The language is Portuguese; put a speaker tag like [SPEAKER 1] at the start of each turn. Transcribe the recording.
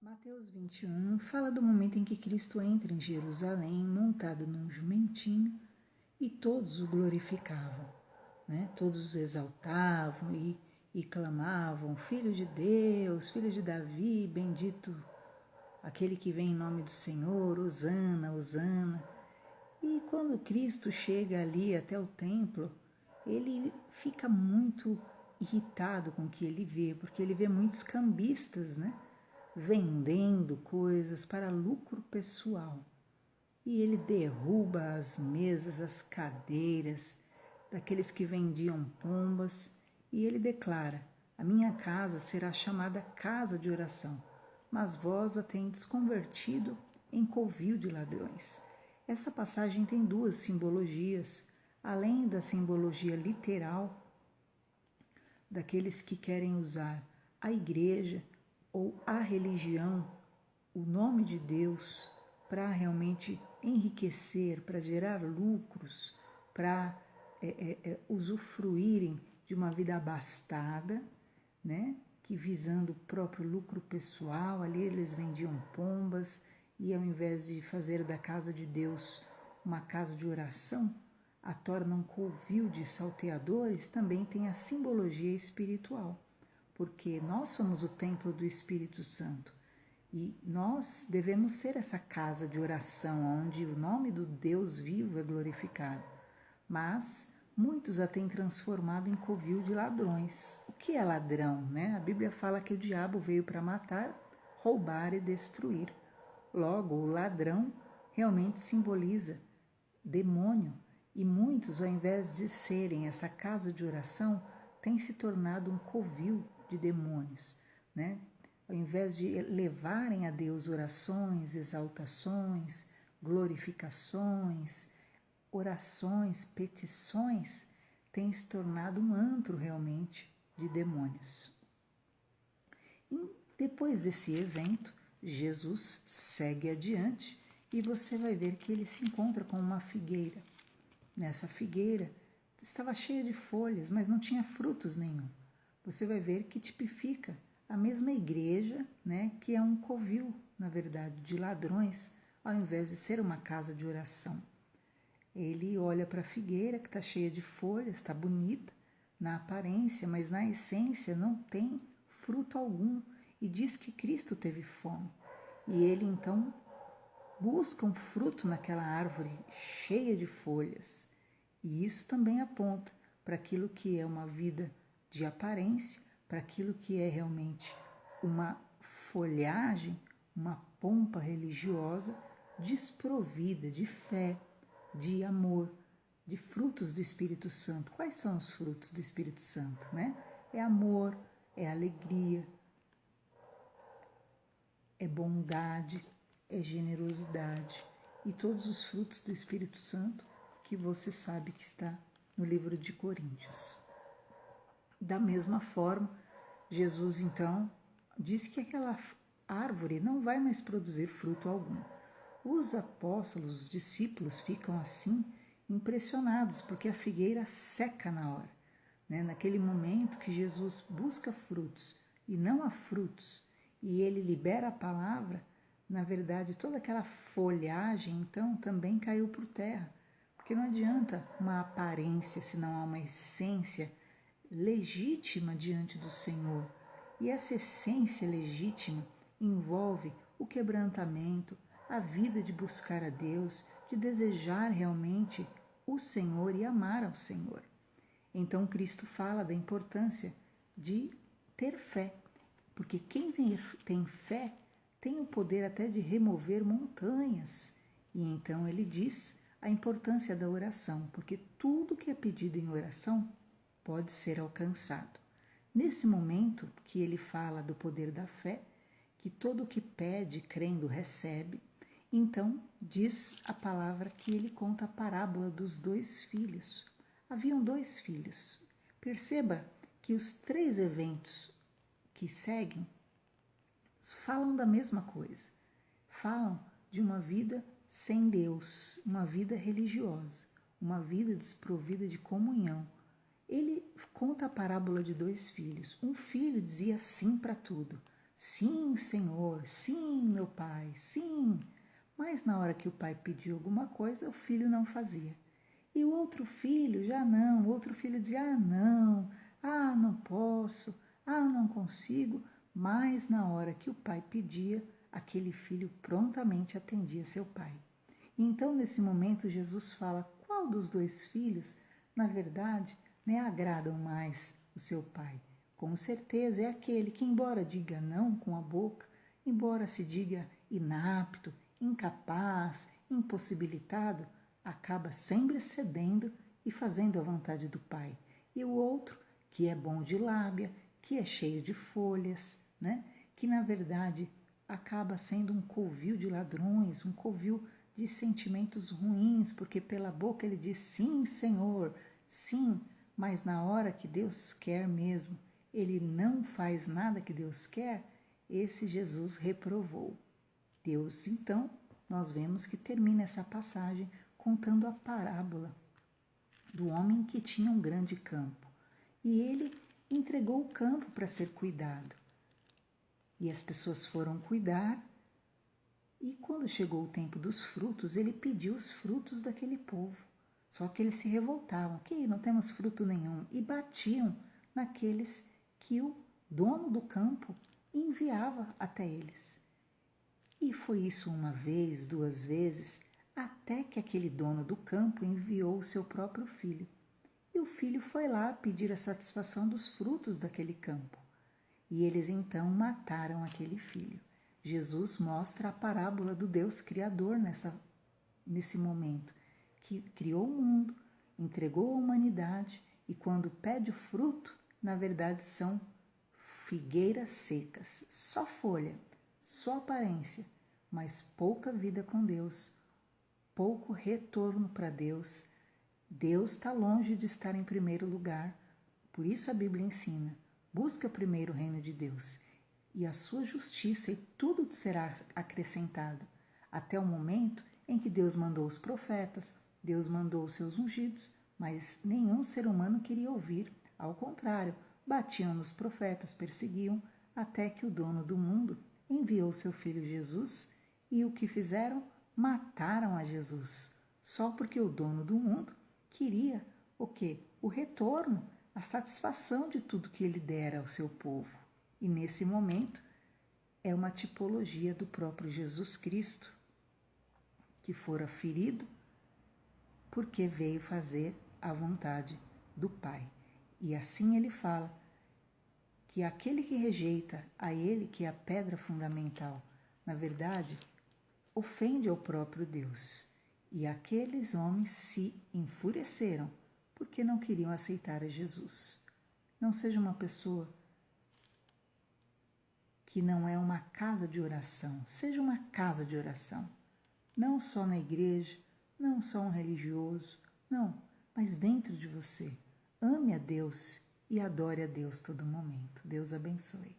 [SPEAKER 1] Mateus 21 fala do momento em que Cristo entra em Jerusalém montado num jumentinho e todos o glorificavam, né? Todos o exaltavam e clamavam: Filho de Deus, Filho de Davi, bendito aquele que vem em nome do Senhor, hosana, hosana. E quando Cristo chega ali até o templo, ele fica muito irritado com o que ele vê, porque ele vê muitos cambistas, né? Vendendo coisas para lucro pessoal. E ele derruba as mesas, as cadeiras daqueles que vendiam pombas, e ele declara: a minha casa será chamada casa de oração, mas vós a tendes convertido em covil de ladrões. Essa passagem tem duas simbologias, além da simbologia literal daqueles que querem usar a igreja ou a religião, o nome de Deus, para realmente enriquecer, para gerar lucros, para usufruírem de uma vida abastada, né? Que visando o próprio lucro pessoal, ali eles vendiam pombas e ao invés de fazer da casa de Deus uma casa de oração, a tornam covil de salteadores. Também tem a simbologia espiritual, porque nós somos o templo do Espírito Santo e nós devemos ser essa casa de oração onde o nome do Deus vivo é glorificado. Mas muitos a têm transformado em covil de ladrões. O que é ladrão, né? A Bíblia fala que o diabo veio para matar, roubar e destruir. Logo, o ladrão realmente simboliza demônio, e muitos, ao invés de serem essa casa de oração, têm se tornado um covil de demônios, né? Ao invés de levarem a Deus orações, exaltações, glorificações, orações, petições, tem se tornado um antro realmente de demônios. E depois desse evento, Jesus segue adiante e você vai ver que ele se encontra com uma figueira. Nessa figueira estava cheia de folhas, mas não tinha frutos nenhum. Você vai ver que tipifica a mesma igreja, né, que é um covil, na verdade, de ladrões, ao invés de ser uma casa de oração. Ele olha para a figueira que está cheia de folhas, está bonita na aparência, mas na essência não tem fruto algum, e diz que Cristo teve fome. E ele então busca um fruto naquela árvore cheia de folhas. E isso também aponta para aquilo que é uma vida de aparência, para aquilo que é realmente uma folhagem, uma pompa religiosa desprovida de fé, de amor, de frutos do Espírito Santo. Quais são os frutos do Espírito Santo, né? É amor, é alegria, é bondade, é generosidade e todos os frutos do Espírito Santo que você sabe que está no livro de Coríntios. Da mesma forma, Jesus então diz que aquela árvore não vai mais produzir fruto algum. Os apóstolos, os discípulos ficam assim impressionados porque a figueira seca na hora, né? Naquele momento que Jesus busca frutos e não há frutos e ele libera a palavra, na verdade toda aquela folhagem então também caiu por terra, porque não adianta uma aparência se não há uma essência legítima diante do Senhor. E essa essência legítima envolve o quebrantamento, a vida de buscar a Deus, de desejar realmente o Senhor e amar ao Senhor. Então Cristo fala da importância de ter fé, porque quem tem fé tem o poder até de remover montanhas. E então ele diz a importância da oração, porque tudo que é pedido em oração pode ser alcançado. Nesse momento que ele fala do poder da fé, que todo o que pede, crendo, recebe, então diz a palavra que ele conta a parábola dos 2 filhos. Haviam 2 filhos. Perceba que os 3 eventos que seguem falam da mesma coisa. Falam de uma vida sem Deus, uma vida religiosa, uma vida desprovida de comunhão. Ele conta a parábola de 2 filhos. Um filho dizia sim para tudo. sim, Senhor, sim, meu pai, sim. Mas na hora que o pai pediu alguma coisa, o filho não fazia. E o outro filho já não, o outro filho dizia, não posso, não consigo. Mas na hora que o pai pedia, aquele filho prontamente atendia seu pai. E então, nesse momento, Jesus fala qual dos dois filhos, na verdade, agradam mais o seu pai. Com certeza é aquele que, embora diga não com a boca, embora se diga inapto, incapaz, impossibilitado, acaba sempre cedendo e fazendo a vontade do pai. E o outro, que é bom de lábia, que é cheio de folhas, que na verdade acaba sendo um covil de ladrões, um covil de sentimentos ruins, porque pela boca ele diz sim, Senhor, sim, mas na hora que Deus quer mesmo, ele não faz nada que Deus quer. Esse Jesus reprovou. Deus, então, nós vemos que termina essa passagem contando a parábola do homem que tinha um grande campo. E ele entregou o campo para ser cuidado. E as pessoas foram cuidar. E quando chegou o tempo dos frutos, ele pediu os frutos daquele povo. Só que eles se revoltavam, que não temos fruto nenhum, e batiam naqueles que o dono do campo enviava até eles. E foi isso uma vez, duas vezes, até que aquele dono do campo enviou o seu próprio filho. E o filho foi lá pedir a satisfação dos frutos daquele campo. E eles então mataram aquele filho. Jesus mostra a parábola do Deus Criador nesse momento, que criou o mundo, entregou a humanidade e quando pede o fruto, na verdade são figueiras secas, só folha, só aparência, mas pouca vida com Deus, pouco retorno para Deus. Deus está longe de estar em primeiro lugar, por isso a Bíblia ensina, busca primeiro o reino de Deus e a sua justiça e tudo te será acrescentado, até o momento em que Deus mandou os profetas, Deus mandou os seus ungidos, mas nenhum ser humano queria ouvir, ao contrário, batiam nos profetas, perseguiam, até que o dono do mundo enviou seu filho Jesus e o que fizeram? Mataram a Jesus, só porque o dono do mundo queria o quê? O retorno, a satisfação de tudo que ele dera ao seu povo. E nesse momento é uma tipologia do próprio Jesus Cristo, que fora ferido porque veio fazer a vontade do Pai. E assim ele fala que aquele que rejeita a ele, que é a pedra fundamental, na verdade, ofende ao próprio Deus. E aqueles homens se enfureceram porque não queriam aceitar a Jesus. Não seja uma pessoa que não é uma casa de oração, seja uma casa de oração. Não só na igreja, não só um religioso, não, mas dentro de você. Ame a Deus e adore a Deus todo momento. Deus abençoe.